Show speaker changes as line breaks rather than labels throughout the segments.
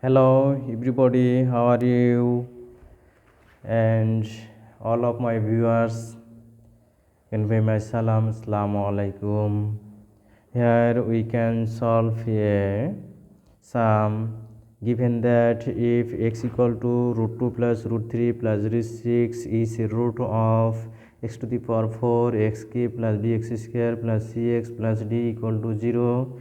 Hello everybody, how are you? And all of my viewers, convey my salam, assalamu alaikum. Here we can solve a sum given that if x equal to root 2 plus root 3 plus root 6 is a root of x to the power 4 xk plus bx square plus cx plus d equal to 0,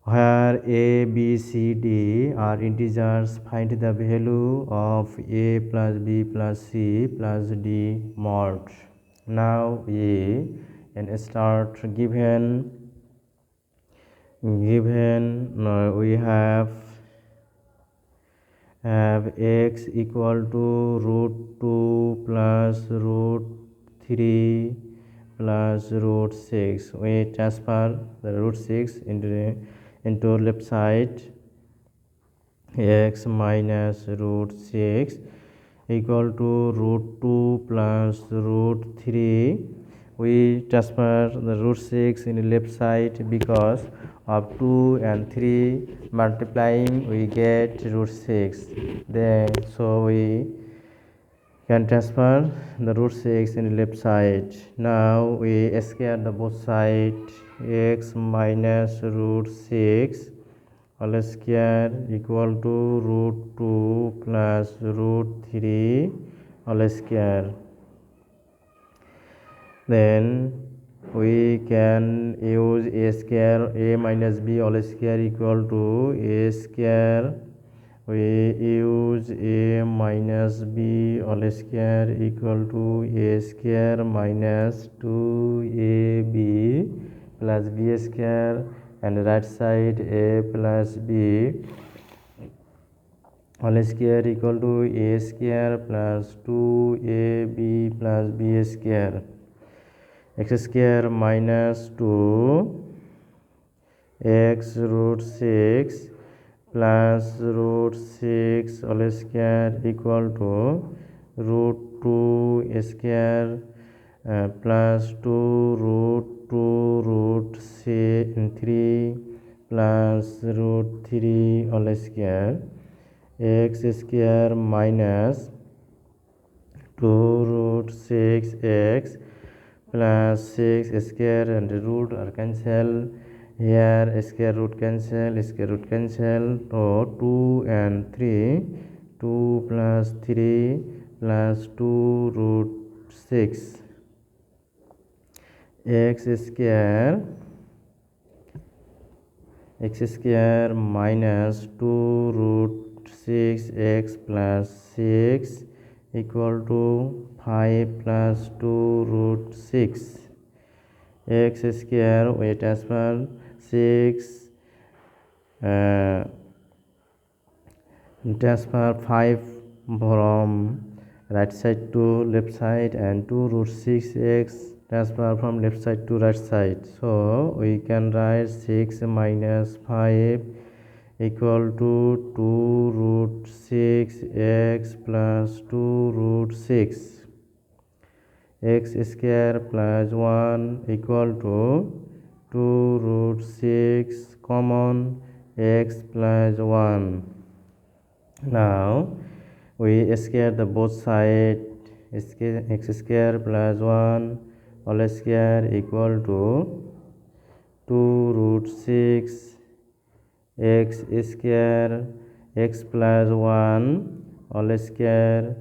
where a, b, c, d are integers, find the value of a plus b plus c plus d mod. Now we can start. Given we have x equal to root 2 plus root 3 plus root 6. We transfer the root 6 into left side. X minus root 6 equal to root 2 plus root 3. We transfer the root 6 in the left side because of 2 and 3 multiplying we get root 6. Then so we can transfer the root 6 in the left side. Now we square the both sides. X minus root 6 whole square equal to root 2 plus root 3 whole square. Then we can use a square, a minus b whole square equal to a square. We use a minus b whole square equal to a square minus 2ab plus b square, and right side a plus b whole square equal to a square plus 2ab plus b square. X square minus 2 x root 6 plus root 6 whole square equal to root 2 square plus 2 root 3 plus root 3 whole square. X square minus 2 root 6x plus 6 square, and root are cancel. Here square root cancel, so 2 and 3, 2 plus 3 plus 2 root 6. X square minus 2 root 6x plus 6 equal to 5 plus 2 root 6. X square we transfer 6 transfer 5 from right side to left side, and 2 root 6x transfer from left side to right side. So we can write 6 minus 5 equal to 2 root 6x plus 2 root 6. X square plus 1 equal to 2 root 6 common x plus 1. Now we square the both sides. X square plus 1 whole square equal to 2 root 6 x square x plus 1 whole square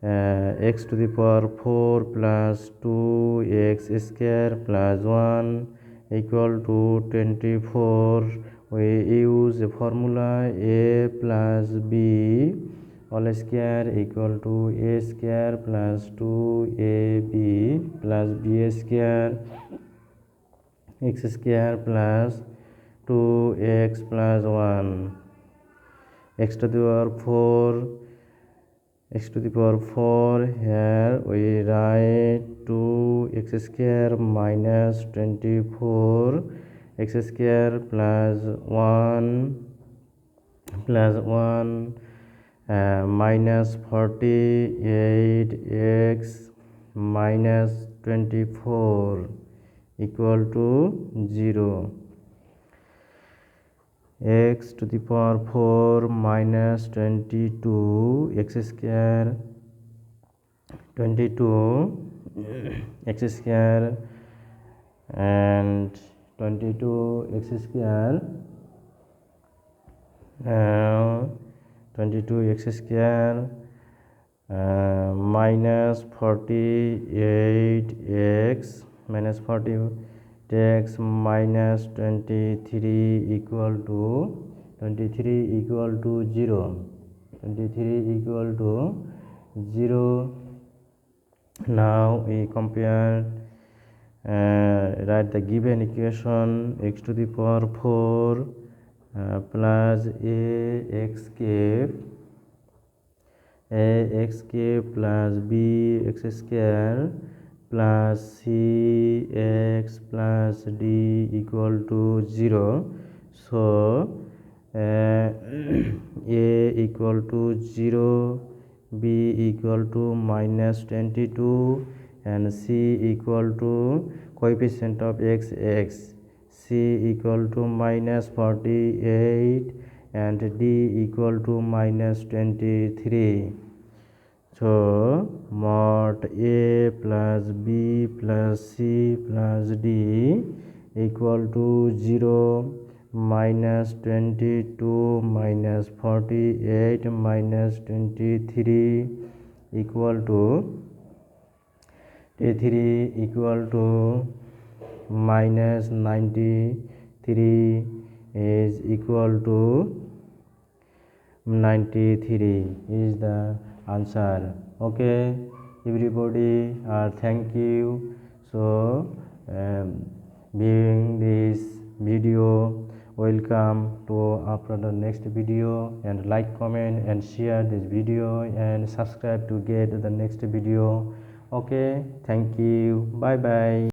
x to the power 4 plus 2x square plus 1 equal to 24. We use the formula a plus b whole square equal to a square plus 2ab plus b square x square plus 2x plus 1 x to the power 4. Here we write 2x square minus 24 x square plus 1 minus 48x minus 24 equal to 0. x to the power 4 minus 22 x square 22 x square and 22 x square 22 x square minus 48x minus 40x minus 23 equal to 0. 23 equal to 0. Now we compare, write the given equation x to the power 4 plus ax cube plus bx square plus cx plus d equal to 0. So a equal to 0, b equal to minus 22 and c equal to coefficient of x, c equal to minus 48 and d equal to minus 23. So mod a plus b plus c plus d equal to 0 minus 22 minus 48 minus 23 equal to minus 93 is equal to 93 is the answer. Okay everybody, thank you. So viewing this video, welcome to upload the next video, and like, comment and share this video and subscribe to get the next video. Okay, thank you, bye bye.